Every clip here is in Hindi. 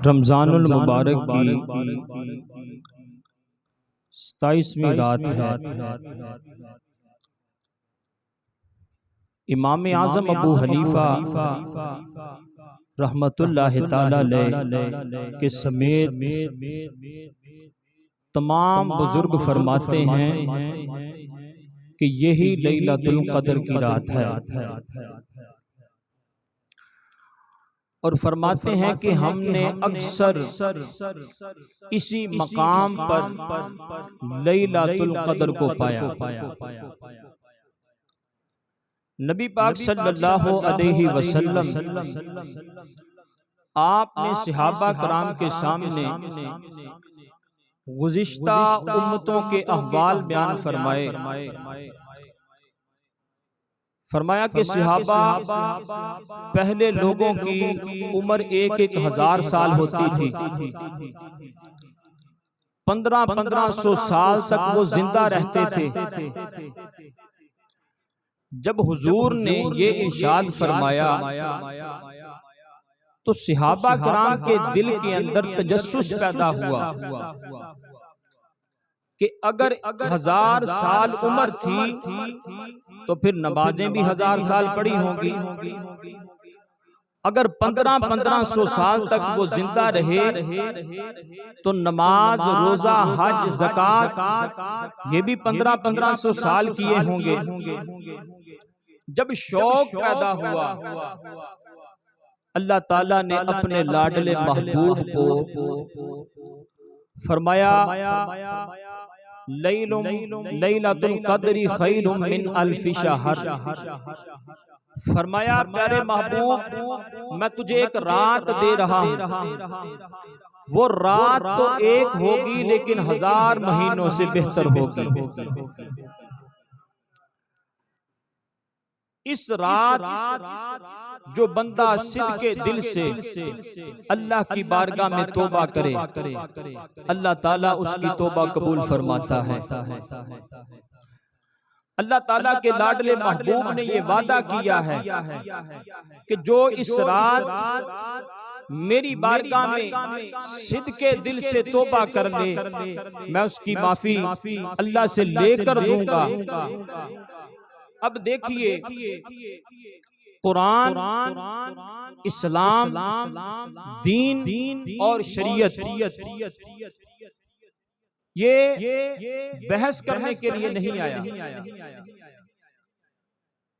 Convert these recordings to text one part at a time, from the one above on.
रमजानुल मुबारक की 27वीं रात है। इमाम आज़म अबू हनीफा रहमतुल्लाहि ताला अलैह के समेत तमाम बुजुर्ग फरमाते हैं कि यही लैलतुल क़द्र की रात है और फरमाते हैं कि हमने अक्सर इसी मकाम पर लैलतुल क़द्र को पाया। नबी पाक सल्लल्लाहु अलैहि वसल्लम आपने सहाबा कराम के सामने गुज़िश्ता उम्मतों के अहवाल बयान फरमाया कि सहाबा पहले लोगों की उम्र 1,000 साल होती थी। 1500 साल तक वो जिंदा रहते थे। जब हुजूर ने ये इरशाद फरमाया तो सहाबा कराम के दिल के अंदर तजस्सुस पैदा हुआ कि अगर 1000 साल उम्र थी तो फिर नमाजें भी 1000 साल पढ़ी होंगी। अगर 1500 साल तक वो जिंदा रहे तो नमाज, रोजा, हज, ज़कात ये भी 1500 साल किए होंगे। जब शौक पैदा हुआ, अल्लाह ताला ने अपने लाडले महबूब को फरमाया लैलतुल क़द्री खैरुम मिन अल्फि शहर। फरमाया प्यारे महबूब मैं तुझे एक रात दे रहा हूँ, वो रात तो एक होगी लेकिन 1000 महीनों से बेहतर होगी। इस रात जो बंदा सिद्के दिल से अल्लाह की बारगाह में तौबा करे, अल्लाह ताला उसकी तौबा कबूल फरमाता है। अल्लाह ताला के लाडले महबूब ने ये वादा किया है कि जो इस रात मेरी बारगाह में सिद्के दिल से तौबा कर ले, मैं उसकी माफी अल्लाह से लेकर दूंगा। अब देखिए कुरान, इस्लाम, दीन और शरीयत ये बहस करने के लिए नहीं आया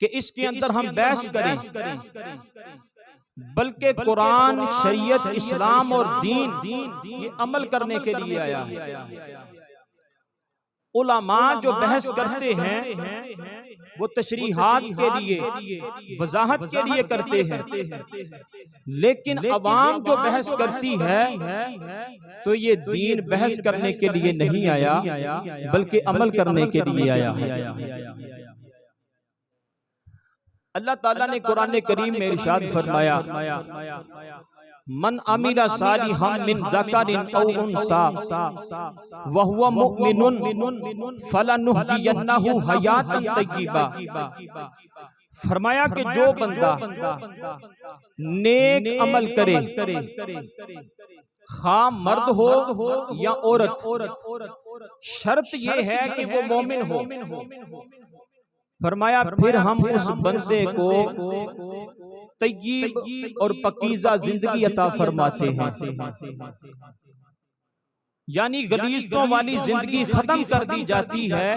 कि इसके अंदर हम बहस करें, बल्कि कुरान, शरीयत, इस्लाम और दीन ये अमल करने के लिए आया है। उलमा जो बहस करते हैं वो तशरीहात के लिए, वजाहत के लिए करते हैं, लेकिन अवाम जो बहस करती है तो ये दीन बहस करने के लिए नहीं आया बल्कि अमल करने के लिए आया है। अल्लाह ताला ने कुरान करीम में इरशाद फरमाया मन अमिला सालिहन मिन ज़करिन औ उन्सा व हुवा मुमिनुन फलनुहयिन्नहु हयातन तय्यिबा। फरमाया कि जो बंदा नेक अमल करे, खा मर्द हो या औरत, शर्त ये है कि वो मोमिन हो। फरमाया फिर हम उस बंदे को तय्यब और पकीज़ा जिंदगी अता फरमाते हैं, यानी गलीज़तों वाली जिंदगी खत्म कर दी जाती है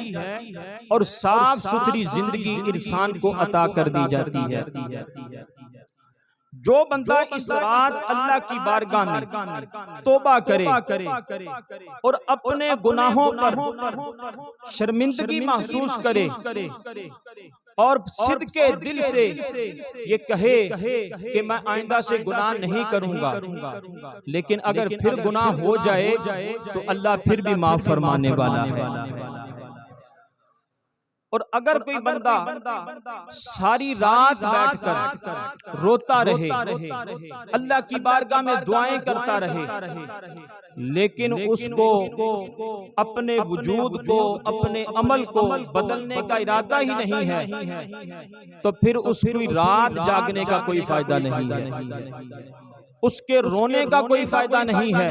और साफ सुथरी जिंदगी इंसान को अता कर दी जाती है। जो बंदा इस रात अल्लाह की बारगाह में तौबा करे और अपने गुनाहों पर शर्मिंदगी महसूस करे और सिद्के दिल से ये कहे कि मैं आइंदा से गुनाह नहीं करूंगा, लेकिन अगर फिर गुनाह हो जाए तो अल्लाह फिर भी माफ फरमाने वाला है। और अगर कोई बंदा सारी रात बैठकर रोता रहे, अल्लाह की बारगाह में दुआएं करता रहे, लेकिन उसको अपने वजूद को, अपने अमल को बदलने का इरादा ही नहीं है, तो फिर उसकी रात जागने का कोई फायदा नहीं है। उसके रोने का कोई फायदा नहीं है,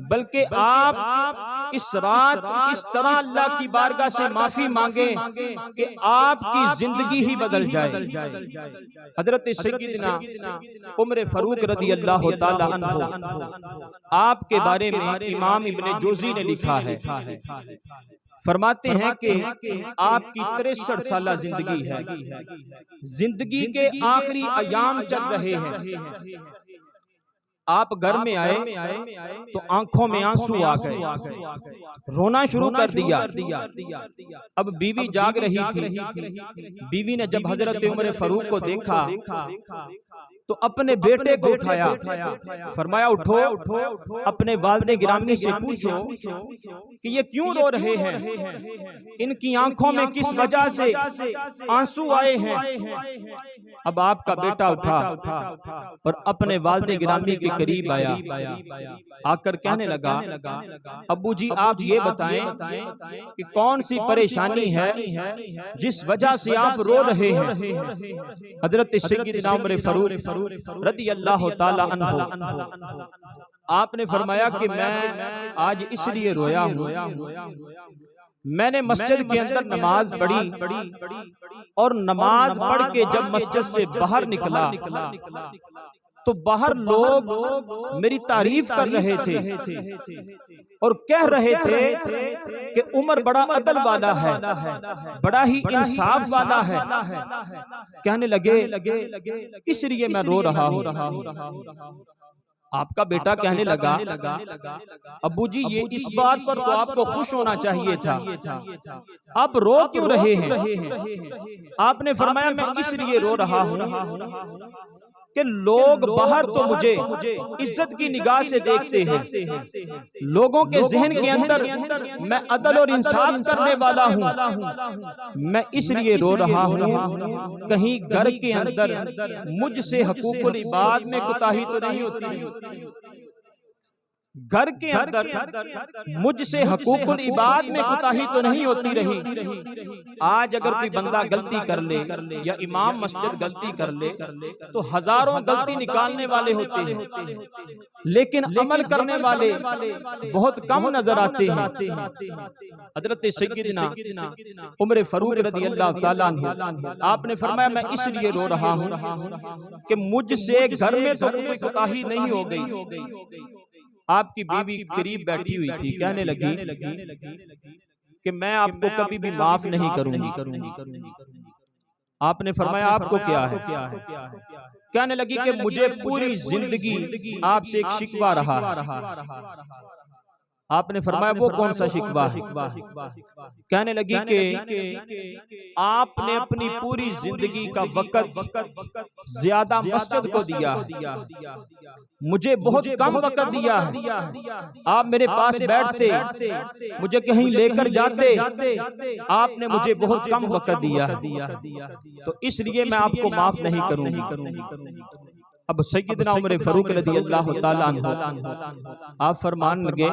बल्कि आप इस रात इस तरह अल्लाह की बारगाह से माफी मांगे कि आपकी जिंदगी ही बदल जाए। हजरत सय्यदना उमर फारूक रज़ी अल्लाह तआला अन्हु आपके बारे में इमाम इब्ने जोजी ने लिखा है, फरमाते हैं कि आपकी 63 साल जिंदगी है, जिंदगी के आखिरी अयाम चल रहे हैं। आप घर में आए तो आंखों में आंसू आ गए, रोना शुरू कर दिया। अब बीवी जाग रही थी। बीवी ने जब हजरत उमर फारूक को देखा तो अपने बेटे को उठाया, फरमाया उठो, अपने वालिद गिरामी से पूछो कि ये क्यों रो रहे हैं, इनकी आंखों में किस वजह से आंसू आए हैं। अब आपका बेटा उठा और अपने वालिद गिरामी के करीब आया, आकर कहने लगा, अब्बू जी आप ये बताएं कि कौन सी परेशानी है जिस वजह से आप रो रहे हैं। हजरत सय्यदना उमर फारूक रज़ी अल्लाह तआला अन्हु आपने फरमाया कि मैं आज इसलिए रोया हूँ, मैंने मस्जिद के अंदर नमाज पढ़ी और नमाज पढ़ के जब मस्जिद से बाहर निकला तो बाहर लोग मेरी तारीफ कर रहे थे और कह रहे थे कि उमर बड़ा अदल वाला है, बड़ा ही इंसाफ वाला है। कहने लगे इसलिए मैं रो रहा हूँ। आपका बेटा कहने लगा, अब्बू जी ये इस बात पर तो आपको खुश होना चाहिए था, आप रो क्यों रहे हैं। आपने फरमाया मैं इसलिए रो रहा हूँ कि लोग बाहर तो मुझे इज्जत की निगाह से देखते हैं, लोगों के ज़हन के अंदर मैं अदल और इंसाफ करने वाला हूँ। मैं इसलिए रो रहा हूँ कहीं घर के अंदर मुझसे हकूकुल इबाद में कोताही तो नहीं होती, घर के अंदर मुझसे हकूकुल इबाद में कोताही तो नहीं होती रही। आज अगर कोई बंदा गलती कर ले या इमाम मस्जिद गलती कर ले तो हजारों गलती निकालने वाले होते हैं, लेकिन अमल करने वाले बहुत कम नजर आते हैं। हजरत सय्यदना उमर फारूक रज़ी अल्लाह तआला अन्हु आपने फरमाया मैं इसलिए रो रहा हूँ कि मुझसे घर में तो कोई कोताही नहीं हो गई। आपकी बीवी करीब बैठी हुई थी, कहने लगी कि मैं आपको कभी भी माफ नहीं करूंगी। आपने फरमाया आपको क्या है। कहने लगी कि मुझे पूरी जिंदगी आपसे एक शिकवा रहा। आपने फरमाया वो कौन सा शिकवा है। कहने लगी कि आपने अपनी पूरी जिंदगी का वक्त ज्यादा मस्जिद को दिया, मुझे बहुत कम वक्त दिया है। आप मेरे पास बैठते, मुझे कहीं लेकर जाते, आपने मुझे बहुत कम वक्त दिया, तो इसलिए मैं आपको माफ नहीं करूंगी। अब सय्यदना उमर फारूक रज़ी अल्लाह तआला अन्हु आप फरमान लगे,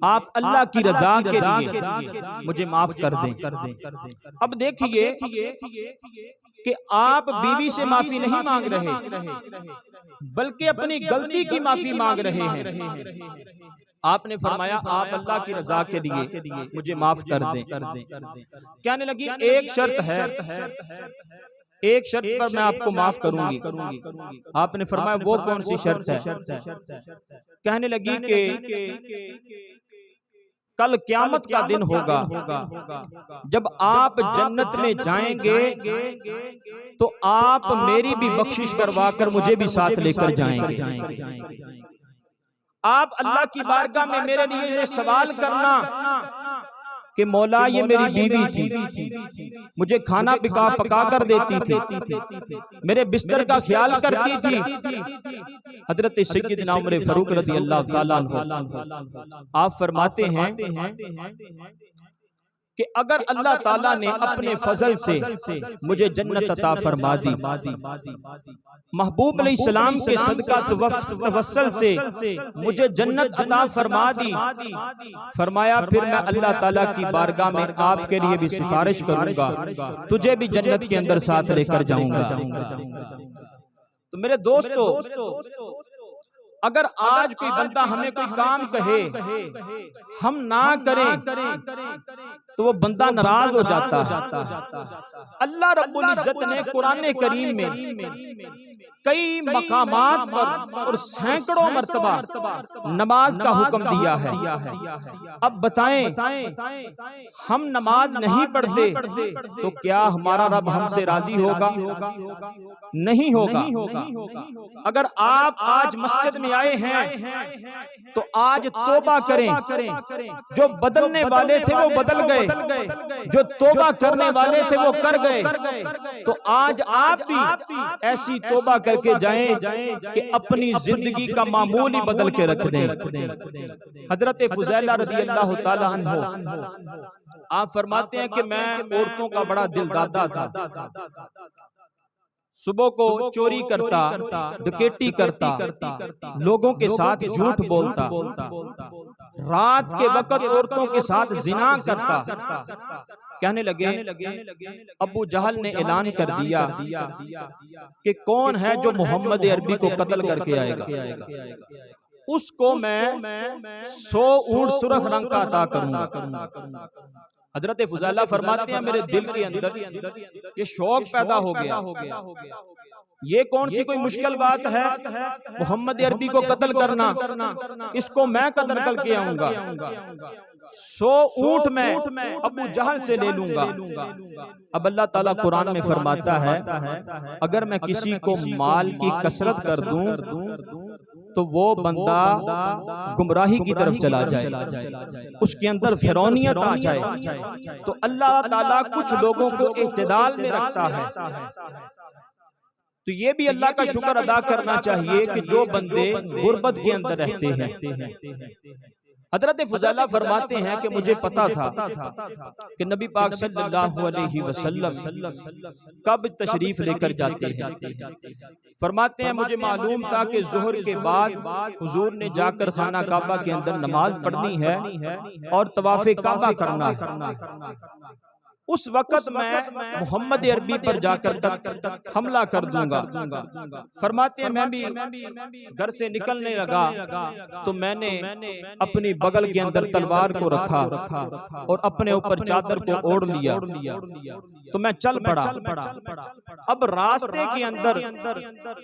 आप अल्लाह की रजा के लिए मुझे माफ कर दें। अब देखिए कि आप बीवी से माफी नहीं मांग रहे, बल्कि अपनी गलती की माफी मांग रहे हैं। आपने फरमाया आप अल्लाह की रजा के लिए मुझे माफ कर दें। कहने लगी एक शर्त है, एक शर्त पर मैं आपको माफ करूंगी। आपने फरमाया वो कौन सी शर्त है। कहने लगी कि कल क़यामत का दिन होगा, जब आप जन्नत में जाएंगे तो आप मेरी भी बख्शिश करवाकर मुझे भी साथ लेकर जाएंगे। आप अल्लाह की बारगाह में मेरे लिए ये सवाल करना कि मौला ये मेरी बीवी थी, मुझे खाना पका कर देती थी, मेरे बिस्तर का ख्याल करती थी। हजरत सय्यदना उमर फारूक रज़ी अल्लाह तआला अन्हु आप फरमाते हैं कि अगर अल्लाह ताला ने अपने फजल से मुझे जन्नत अता फरमा दी, महबूब अलैहिस्सलाम के सदका तवस्सुल से मुझे जन्नत अता फरमा दी, फरमाया फिर मैं अल्लाह ताला की बारगाह में आपके लिए भी सिफारिश करूंगा, तुझे भी जन्नत के अंदर साथ लेकर जाऊंगा। तो मेरे दोस्तों, अगर आज कोई बंदा हमें कोई काम कहे, हम ना करें, तो वो बंदा नाराज हो जाता है। अल्लाह रब्बुल इज्जत ने कुरान करीम में कई मकामात पर और सैकड़ों मर्तबा नमाज का हुक्म दिया है। अब बताएं, हम नमाज नहीं पढ़ते तो क्या हमारा रब हमसे राजी होगा? नहीं होगा। अगर आप आज मस्जिद में आए हैं तो आज तौबा करें। जो बदलने वाले थे वो बदल गए, जो तौबा करने वाले थे वो कर गए। तो आज आप भी ऐसी तौबा करके जाएं कि अपनी जिंदगी का मामूल ही बदल के रख दें। हजरत फुज़ैला रज़ियल्लाहु ताला अन्हु आप फरमाते हैं कि मैं औरतों का बड़ा दिलदादा था। सुबह को चोरी करता, डकैती करता, लोगों के साथ झूठ बोलता, रात के वक्त औरतों के साथ जिना करता। कहने लगे अबू जहल ने ऐलान कर दिया कि कौन है जो मोहम्मद अरबी को कत्ल करके आएगा, उसको मैं 100 ऊंट सुर्ख रंग का अता करूंगा। हजरत फुज़ैला फरमाते हैं मेरे दिल के अंदर ये शौक पैदा हो गया। ये कौन सी कोई मुश्किल बात है मोहम्मद अरबी को कत्ल करना, इसको मैं कत्ल करके आऊंगा। 100 ऊंट में अबू जहल से ले लूंगा। अब अल्लाह ताला कुरान में फरमाता है अगर मैं किसी को माल की कसरत कर दूं तो वो बंदा गुमराही की तरफ चला जाए, उसके अंदर फिरौनियत आ जाए। तो अल्लाह ताला कुछ लोगों को इत्तेदाल में रखता है। तो ये भी अल्लाह का शुक्र अदा करना चाहिए कि जो बंदे गुर्बत के अंदर रहते हैं। हजरत फुज़ैला फरमाते हैं कि मुझे पता था कि नबी पाक सल्लल्लाहु अलैहि वसल्लम कब तशरीफ लेकर जाते हैं। फरमाते हैं मुझे मालूम था कि ज़ुहर के बाद हुजूर ने जाकर खाना काबा के अंदर नमाज पढ़नी है और तवाफ़े काबा करना है। उस वक़्त मैं मोहम्मद अरबी पर जाकर हमला कर दूंगा। फरमाते हैं मैं भी घर से निकलने लगा तो मैंने अपनी बगल के अंदर तलवार को रखा और अपने ऊपर चादर को ओढ़ लिया तो मैं चल पड़ा। अब रास्ते के अंदर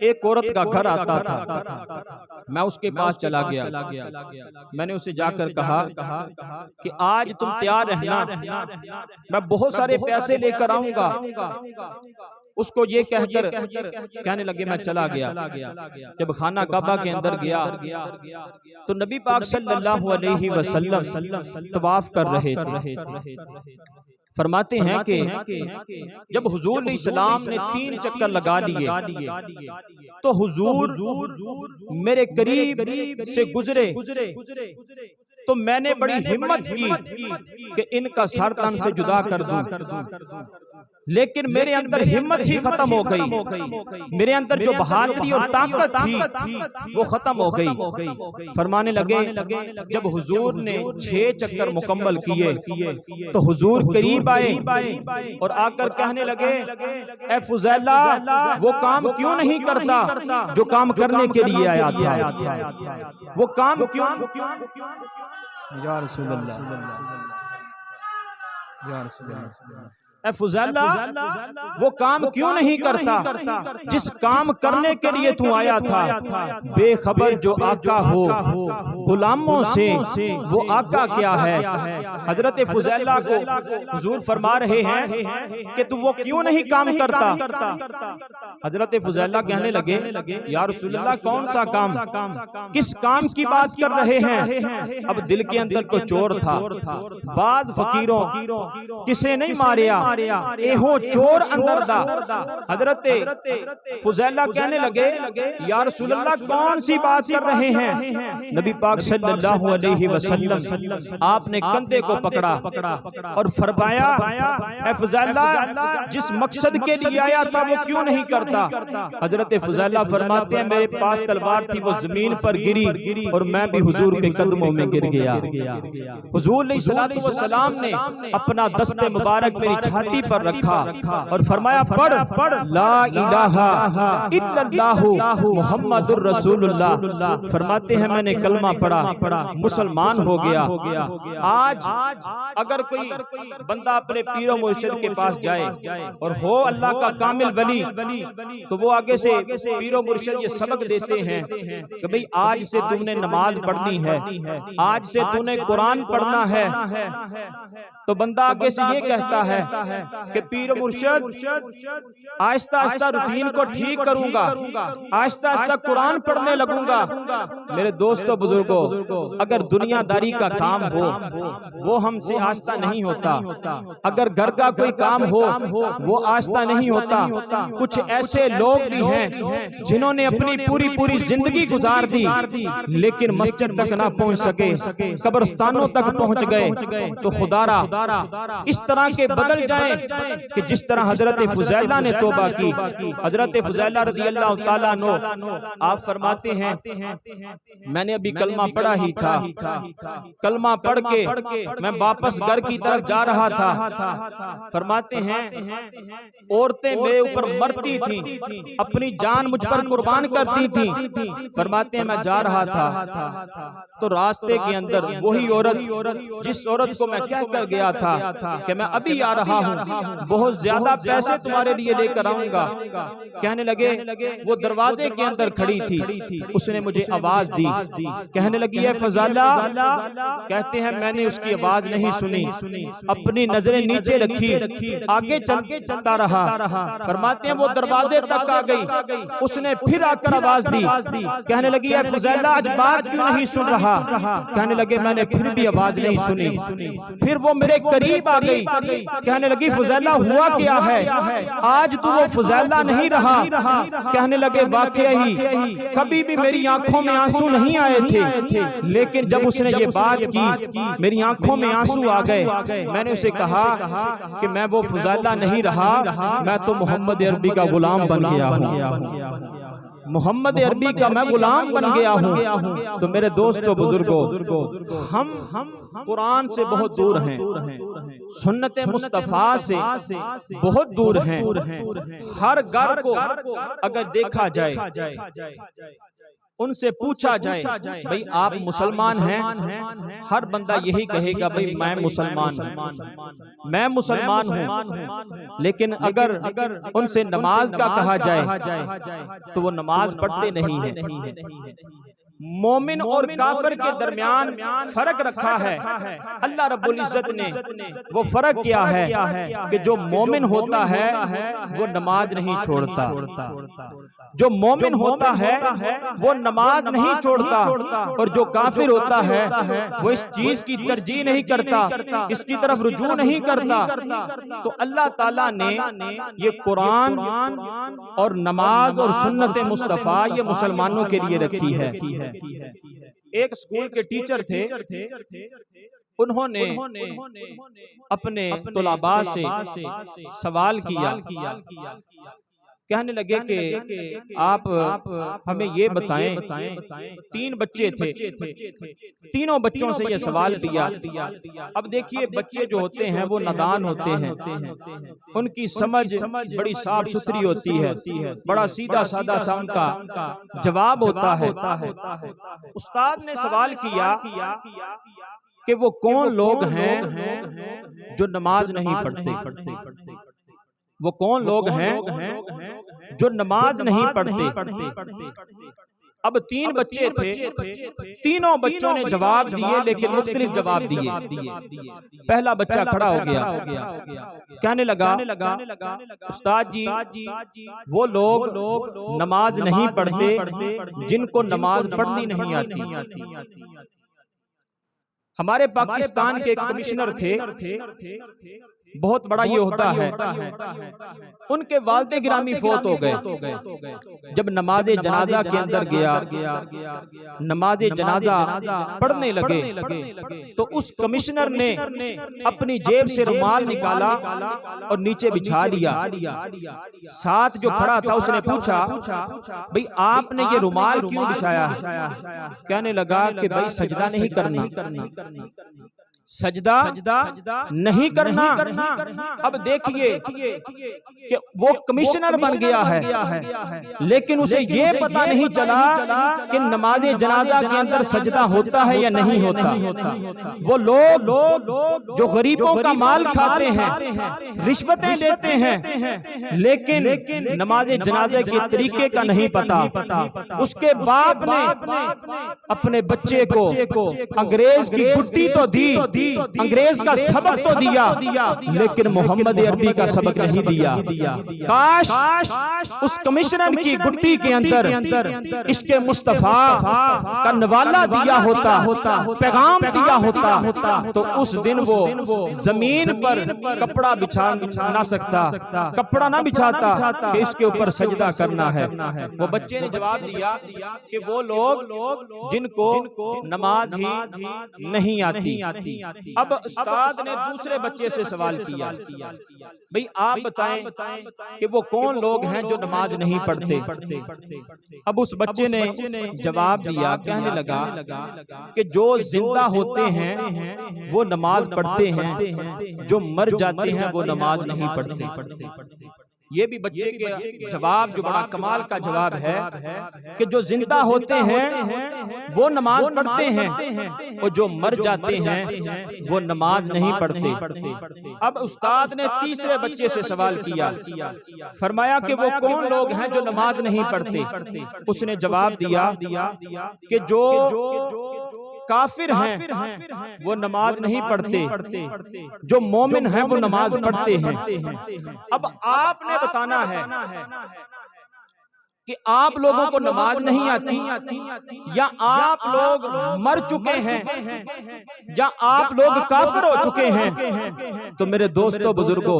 एक औरत का घर आता था, मैं उसके पास चला गया। मैंने उसे जाकर कहा कि आज तुम तैयार रहना, मैं बहुत सारे पैसे लेकर आऊंगा। उसको ये कहकर कहने लगे मैं चला गया। जब खाना काबा के अंदर गया तो नबी पाक सल्लल्लाहु अलैहि वसल्लम तवाफ कर रहे थे। फरमाते हैं कि जब हुजूर अलैहिस्सलाम ने 3 चक्कर लगा लिए तो हुजूर मेरे करीब से गुजरे तो मैंने बड़ी हिम्मत की कि इनका सर तन से जुदा कर दूं, लेकिन मेरे अंदर हिम्मत ही खत्म हो गई। मेरे अंदर जो बहादुरी और ताकत थी वो खत्म हो गई। फरमाने लगे जब हुजूर ने 6 चक्कर मुकम्मल किए तो हुजूर करीब आए और आकर कहने लगे ए फुज़ैला वो काम क्यों नहीं करता जो काम करने के लिए आया था? वो काम क्यों? या रसूल अल्लाह, या रसूल अल्लाह, फुज़ैला वो काम क्यों नहीं करता जिस काम करने के लिए तू आया था? बेखबर जो आका हो गुलामों से वो आका क्या है? हजरत फुज़ैला को हुजूर फरमा रहे हैं कि तू वो क्यों नहीं काम करता? हजरत फुज़ैला कहने लगे या रसूल अल्लाह कौन सा काम, किस काम की बात कर रहे हैं? अब दिल के अंदर तो चोर था, बाज फकीरों किसे नहीं मारिया, एहो चोर अंदर दा। हजरत फुज़ैला कहने लगे या रसूल अल्लाह कौन सी बात कर रहे हैं? नबी पाक सल्लल्लाहु अलैहि वसल्लम आपने कंधे को पकड़ा और फरमाया ए फुज़ैला जिस मकसद के लिए आया था वो क्यों नहीं करता? हजरत फुज़ैला फरमाते हैं मेरे पास तलवार थी, वो जमीन पर गिरी और मैं भी हुजूर के कदमों में गिर गया। हुजूर अलैहिस्सलातु वस्सलाम ने अपना दस्ते मुबारक मेरी छाती पर रखा और फरमाया पढ़ ला इलाहा इल्लल्लाहु मुहम्मदुर रसूलुल्लाह। फरमाते हैं मैंने कलमा पढ़ा, मुसलमान हो गया। आज अगर कोई बंदा अपने पीरो मुर्शिद के पास जाए और हो अल्लाह का कामिल वली, तो वो आगे से पीरो मुर्शिद ये सबक देते हैं कि भाई आज से तुमने नमाज पढ़नी है, आज से तूने कुरान पढ़ना है। तो बंदा आगे से ये कहता है कि पीरो मुर्शिद आहिस्ता आहिस्ता रूटीन को ठीक करूंगा, आहिस्ता आहिस्ता कुरान पढ़ने लगूंगा। मेरे दोस्तों बुजुर्गों, अगर दुनियादारी का काम हो वो हमसे आहिस्ता नहीं होता, अगर घर का कोई काम हो वो आहिस्ता नहीं होता। कुछ ऐसे लोग भी हैं जिन्होंने अपनी पूरी पूरी जिंदगी गुजार दी लेकिन मस्जिद तक ना पहुंच सके, कब्रिस्तानों तक पहुंच गए। तो खुदारा इस तरह के बदल जाएं कि जिस तरह हजरत फुजैला ने तौबा की। हजरत फुजैला रज़ियल्लाहु ताला अन्हु आप फरमाते हैं मैंने अभी कलमा पढ़ा ही था, कलमा पढ़ के मैं वापस घर की तरफ जा रहा था। फरमाते हैं औरतें मेरे ऊपर मरती थी, अपनी जान मुझ पर कुर्बान करती थी। फरमाते हैं मैं जा रहा था तो रास्ते के अंदर वही औरत जिस औरत को मैं कह कर गया था कि मैं अभी आ रहा हूँ, बहुत ज्यादा पैसे तुम्हारे लिए लेकर आऊंगा, कहने लगे वो दरवाजे के अंदर खड़ी थी। उसने मुझे आवाज दी, कहने लगी है फजाला। कहते हैं मैंने उसकी आवाज नहीं सुनी, अपनी नजरें नीचे रखी, आगे चलता रहा। फरमाते हैं वो दरवाजे तक आ गई, उसने फिर आकर आवाज दी, कहने लगी है फजाला आज बात क्यों नहीं सुन रहा। कहने लगे मैंने फिर भी आवाज नहीं सुनी। फिर वो मेरे करीब आ गई, कहने लगी फुजैला हुआ क्या है, आज तू वो फुजैला नहीं रहा। कहने लगे वाकई ही कभी भी मेरी आंखों में आंसू नहीं आए थे, लेकिन जब उसने ये बात की मेरी आंखों में आंसू आ गए। मैंने उसे कहा कि मैं वो फुजैला नहीं रहा, मैं तो मोहम्मद अरबी का गुलाम बन गया हूँ, मोहम्मद अरबी का मैं गुलाम बन गया हूँ। तो मेरे दोस्तों बुजुर्गों, हम कुरान से बहुत दूर हैं, सुन्नत मुस्तफा से बहुत दूर हैं। हर घर को अगर देखा जाए, उनसे पूछा जाए भाई आप मुसलमान हैं, हर बंदा यही कहेगा भाई मैं मुसलमान हूँ, मैं मुसलमान हूँ। लेकिन अगर उनसे नमाज का कहा जाए तो वो नमाज पढ़ते नहीं है। मोमिन और काफिर के दरमियान फर्क रखा है अल्लाह रब्बुल इज्जत ने। वो फर्क क्या है कि जो मोमिन होता है वो नमाज नहीं छोड़ता, जो मोमिन होता है वो नमाज नहीं छोड़ता, और जो काफिर होता है वो इस चीज की तरजीह नहीं करता, इसकी तरफ रुजू नहीं करता। तो अल्लाह ताला ने ये कुरान और नमाज और सुन्नत मुस्तफा ये मुसलमानों के लिए रखी है। एक स्कूल के टीचर थे, उन्होंने अपने तुलाबा से सवाल किया, कहने लगे कि आप हमें ये बताएं, 3 बच्चे थे, तीनों बच्चों से ये सवाल किया। अब देखिए बच्चे जो होते हैं वो नादान होते हैं, उनकी समझ बड़ी साफ सुथरी होती है, बड़ा सीधा सादा सा उनका जवाब होता है। उस्ताद ने सवाल किया कि वो कौन लोग हैं जो नमाज नहीं पढ़ते, वो कौन लोग हैं जो नमाज नहीं पढ़ते। अब 3 बच्चे थे, तीनों बच्चों ने जवाब दिए लेकिन मुख्तलिफ जवाब दिए। पहला बच्चा खड़ा हो गया, कहने लगा उस्ताद जी वो लोग नमाज नहीं पढ़ते जिनको नमाज पढ़नी नहीं आती। हमारे पाकिस्तान के कमिश्नर थे, बहुत बड़ा ये होता है, उनके वालिद गिरामी फौत हो गए। जब नमाज जनाजा के अंदर गया, नमाज जनाजा पढ़ने लगे तो उस कमिश्नर ने अपनी जेब से रुमाल निकाला और नीचे बिछा दिया। साथ जो खड़ा था उसने पूछा भाई आपने ये रुमाल क्यों बिछाया है। कहने लगा कि भाई सजदा नहीं करना, सजदा नहीं करना। अब देखिए कि वो कमिश्नर बन गया है, लेकिन उसे ये पता नहीं चला कि नमाज जनाजा के अंदर सजदा होता है या नहीं होता। वो लोग जो गरीबों का माल खाते हैं, रिश्वतें लेते हैं, लेकिन नमाज जनाजे के तरीके का नहीं पता। उसके बाप ने अपने बच्चे को अंग्रेज की गुट्टी तो दी, अंग्रेज का सबक तो दिया, लेकिन मोहम्मद अरबी का सबक नहीं दिया। काश उस कमिश्नर की गुट्टी के अंदर इसके मुस्तफा का नवाला दिया होता, पैगाम दिया होता, तो उस दिन वो जमीन पर कपड़ा बिछा ना सकता, कपड़ा ना बिछाता कि इसके ऊपर सजदा करना है। वो बच्चे ने जवाब दिया कि वो लोग जिनको नमाज ही नहीं आती। अब उस्ताद ने दूसरे बच्चे से सवाल किया, भाई आप बताएं कि वो कौन लोग हैं जो नमाज नहीं पढ़ते। अब उस बच्चे ने जवाब दिया, कहने लगा कि जो जिंदा होते हैं वो नमाज पढ़ते हैं, जो मर जाते हैं वो नमाज नहीं पढ़ते। ये भी बच्चे के जवाब जो बड़ा कमाल का जवाब है कि जो जिंदा होते हैं वो नमाज पढ़ते हैं और जो मर जाते हैं वो नमाज नहीं पढ़ते। अब उस्ताद ने तीसरे बच्चे से सवाल किया, फरमाया कि वो कौन लोग हैं जो नमाज नहीं पढ़ते। उसने जवाब दिया कि जो काफिर हैं वो नमाज नहीं पढ़ते, जो मोमिन हैं वो नमाज पढ़ते हैं। अब आपने बताना है कि आप लोगों को नमाज नहीं आती, या आप लोग मर चुके हैं, या आप लोग काफिर हो चुके हैं। तो मेरे दोस्तों बुजुर्गों,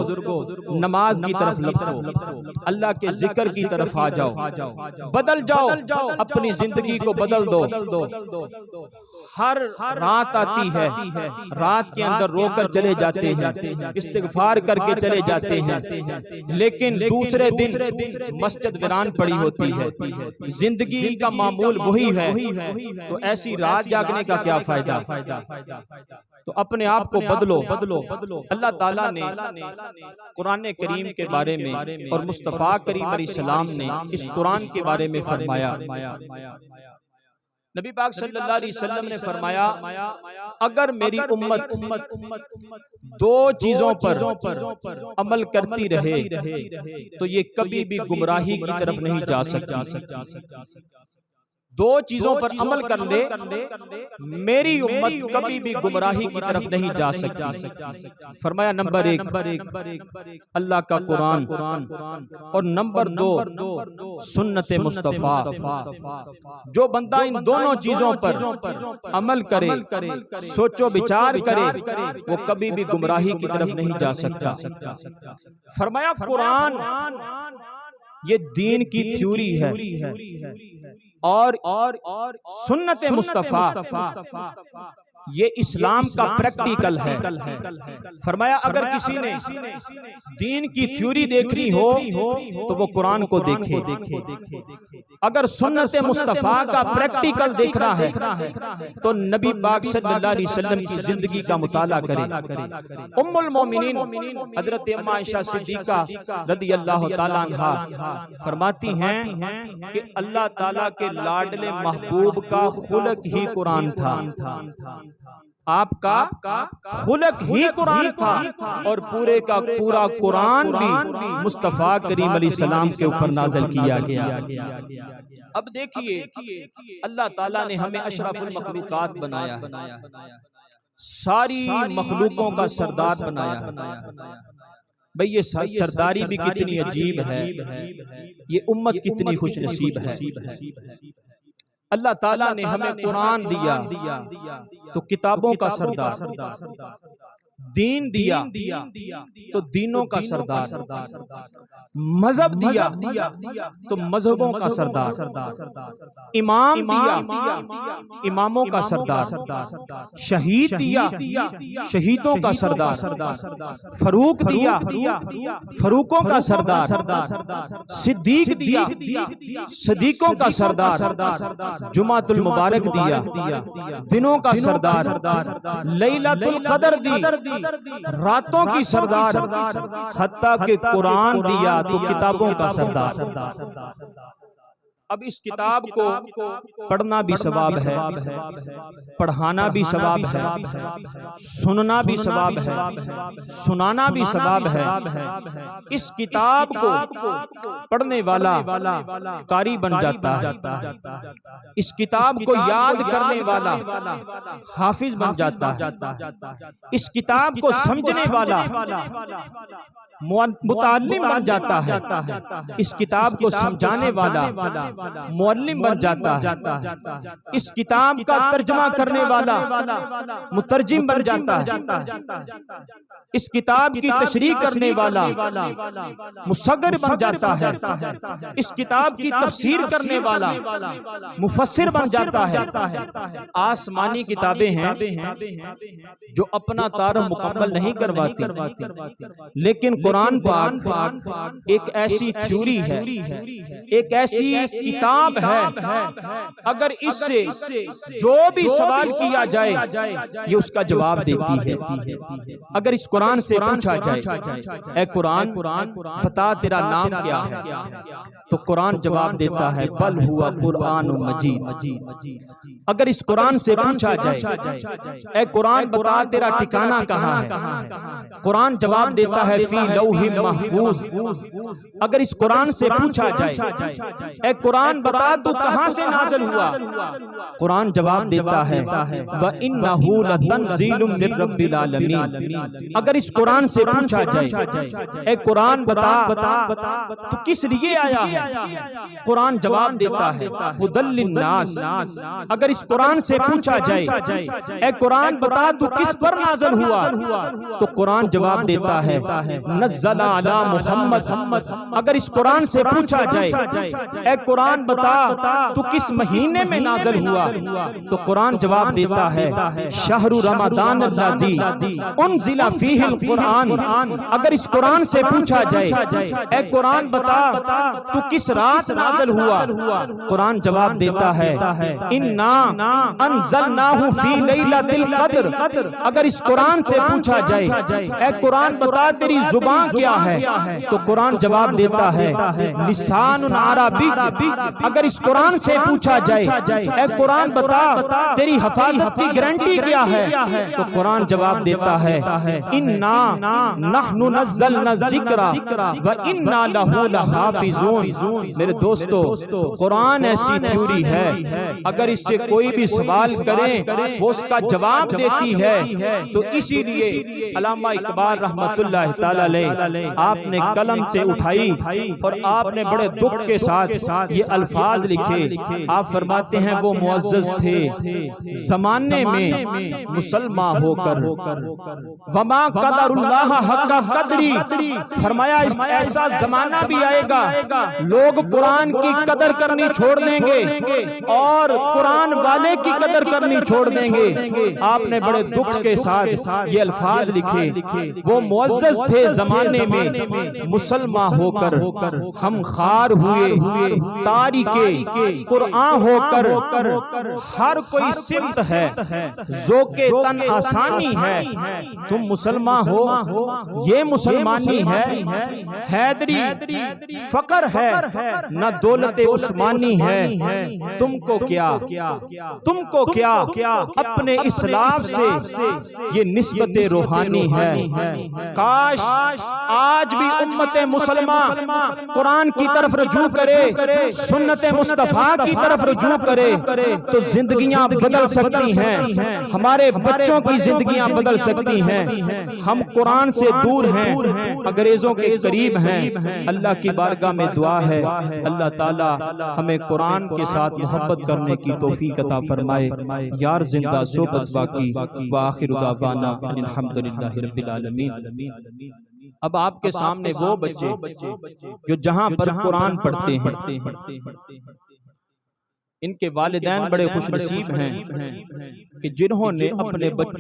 नमाज की तरफ लपको, अल्लाह के जिक्र की तरफ आ जाओ, बदल जाओ, अपनी जिंदगी को बदल दो। हर रात आती है, रात के अंदर रोकर चले जाते हैं, इस्तिगफार करके चले जाते हैं, लेकिन दूसरे दिन मस्जिद वीरान पड़ी होती है, जिंदगी का मामूल वही है। तो ऐसी रात जागने का क्या फायदा। तो अपने आप को बदलो। अल्लाह ताला ने कुरान करीम के बारे में और मुस्तफा करीम अलैहिस्सलाम ने इस कुरान के बारे में फरमाया। नबी पाक सल्लल्लाहु अलैहि वसल्लम ने फरमाया, अगर मेरी उम्मत दो चीजों पर अमल करती रहे तो ये कभी भी गुमराही की तरफ नहीं जा सकती। दो चीजों पर अमल कर ले, मेरी उम्मत कभी भी गुमराही की तरफ नहीं जा सकती। फरमाया नंबर एक अल्लाह का कुरान, और नंबर दो सुन्नत मुस्तफा। जो बंदा इन दोनों चीजों पर अमल करे, सोचो विचार करे, वो कभी भी गुमराही की तरफ नहीं जा सकता। फरमाया कुरान ये दीन की थ्योरी है, और सुन्नत मुस्तफा ये इस्लाम का प्रैक्टिकल है। फरमाया अगर किसी ने दीन की थ्योरी देखनी हो तो वो कुरान को देखे, अगर सुन्नत मुस्तफा का प्रैक्टिकल देखना है तो नबी पाक सल्लल्लाहु अलैहि वसल्लम की जिंदगी का मुताला करे। उम्मुल मोमिनीन हजरत अम्मा आयशा सिद्दीका रदियल्लाहु ताला अन्हा फरमाती हैं कि अल्लाह ताला के लाडले महबूब का खुलक ही कुरान था, आपका खुलक ही कुरान था, और पूरे का पूरा कुरान भी मुस्तफा करीम अलैहिस्सलाम के ऊपर नाज़िल किया गया। अब देखिए अल्लाह ताला ने हमें अशरफुल मखलूकात बनाया, सारी मखलूकों का सरदार बनाया। भाई ये सरदारी भी कितनी अजीब है, ये उम्मत कितनी खुशनसीब है। अल्लाह ताला ने हमें कुरान दिया तो किताबों का सरदार, दीन दिया तो दीनों का सरदार, मजहब दिया तो मजहबों का सरदार, इमाम दिया इमामों का सरदार, शहीद दिया शहीदों का सरदार, फरूक दिया फरूकों का सरदार, सिद्दीक दिया सिद्दीकों का सरदार, जुमातुल मुबारक दिया दिनों का सरदार, लैलतुल कदर दी रातों की सरदार, हत्ता के कुरान दिया तो किताबों का सरदार। अब इस किताब को पढ़ना भी सवाब है, पढ़ाना भी सवाब है, सुनना भी सवाब है, सुनाना भी सवाब है। इस किताब को पढ़ने वाला कारी बन जाता है, इस किताब को याद करने वाला हाफिज बन जाता है, इस किताब को समझने वाला मुताल्लिम बन जाता है, इस किताब को समझाने वाला मुअल्लिम बन जाता है, इस किताब का तर्जुमा करने वाला मुतरजिम बन जाता है, इस किताब की तशरीह करने वाला मुसग्गर बन जाता है, इस किताब की तफसीर करने वाला मुफस्सिर बन जाता है। आसमानी किताबें हैं जो अपना तारुफ मुकम्मल नहीं करवाती, लेकिन कुरान पाक एक ऐसी थ्योरी है, एक ऐसी किताब है, अगर इससे जो भी सवाल किया जाए ये उसका जवाब देती है। अगर इस कुरान से पूछा जाए, ए कुरान बता तेरा नाम क्या है, तो कुरान जवाब देता है बल हुआ कुरान मजीद। अगर इस कुरान से पूछा जाए, ए कुरान बता तेरा ठिकाना कहाँ है, कुरान जवाब देता है फी लौहि महफूज। अगर इस कुरान से पूछा जाए, ए कुरान बता तू कहाँ से नाज़िल हुआ, कुरान जवाब देता है व इन्नहु लतंज़ीलुम मिर रब्बिल आलमीन। अगर इस कुरान से पूछा जाए, ए कुरान बता तू किस लिए आया है, कुरान जवाब देता है हुदल लिन्नास। अगर इस कुरान से पूछा जाए, ए कुरान बता तू किस पर नाज़िल हुआ, तो कुरान जवाब देता है नज़्ज़ल अला मुहम्मद। अगर इस कुरान से पूछा जाए, ए कुरान बता तू किस महीने में नाज़िल हुआ, तो कुरान जवाब देता है शहरु रमज़ान अल्लज़ी उनज़िला फ़ीहिल कुरान। अगर इस कुरान से पूछा जाए, ए कुरान बता तू किस रात नाज़िल हुआ, कुरान जवाब देता है इन्ना अंज़लनाहु फ़ी लैलतिल क़द्र। अगर इस कुरान से पूछा जाए, ए कुरान बता तेरी जुबान क्या है, तो कुरान जवाब देता है लिसानुन अरबी। अगर इस कुरान से पूछा जाए, ए कुरान बता तेरी हिफाजत की गारंटी क्या है, तो कुरान जवाब देता है इन्ना नहनु नज़्ज़लना ज़िक्रा व इन्ना लहू लहाफ़िज़ून। मेरे दोस्तों, कुरान ऐसी थ्योरी है, अगर इससे कोई भी सवाल करे वो उसका जवाब देती है। तो इसीलिए अल्लामा इकबाल रहमतुल्लाह तआला अलैह आपने कलम से उठाई और आपने बड़े दुख के साथ ये अल्फाज लिखे। आप फरमाते हैं वो मुअज़्ज़ज़ थे ज़माने में मुसलमान होकर, वमा क़दरुल्लाह हक़्क़ क़द्री। फरमाया ऐसा जमाना भी आएगा लोग कुरान की कदर करनी छोड़ देंगे और कुरान वाले की कदर करनी छोड़ देंगे। आपने बड़े दुख के साथ ये अल्फाज लिखे। वो मुअज़्ज़ज़ थे जमाने में मुसलमान होकर, हम खार हुए तारिके कुरान होकर। हर कोई सिमत है ज़ोक़े तन आसानी है, तुम मुसलमान हो ये मुसलमानी है। हैदरी फकर है न दौलत उस्मानी है, तुमको क्या अपने इस्लाम से ये निस्बत रूहानी है। काश आज भी उम्मत मुसलमान कुरान की तरफ रुजू करे, सुन्नत मुस्तफा की तरफ रुजू करे तो जिंदगियां बदल सकती हैं, हमारे बच्चों की जिंदगियां बदल सकती हैं। हम कुरान से दूर हैं, अंग्रेजों के करीब हैं। अल्लाह की बारगाह में दुआ है, अल्लाह ताला हमें कुरान के साथ मोहब्बत करने की तौफीक अता फरमाए। यार जिंदा सोबत बाकी व आखिर दावाना अल्हम्दुलिल्लाहि रब्बिल आलमीन। अब आपके सामने वो बच्चे जो जहां पर कुरान पढ़ते हैं, इनके वालिदैन बड़े खुशनसीब हैं कि जिन्होंने अपने बच्चों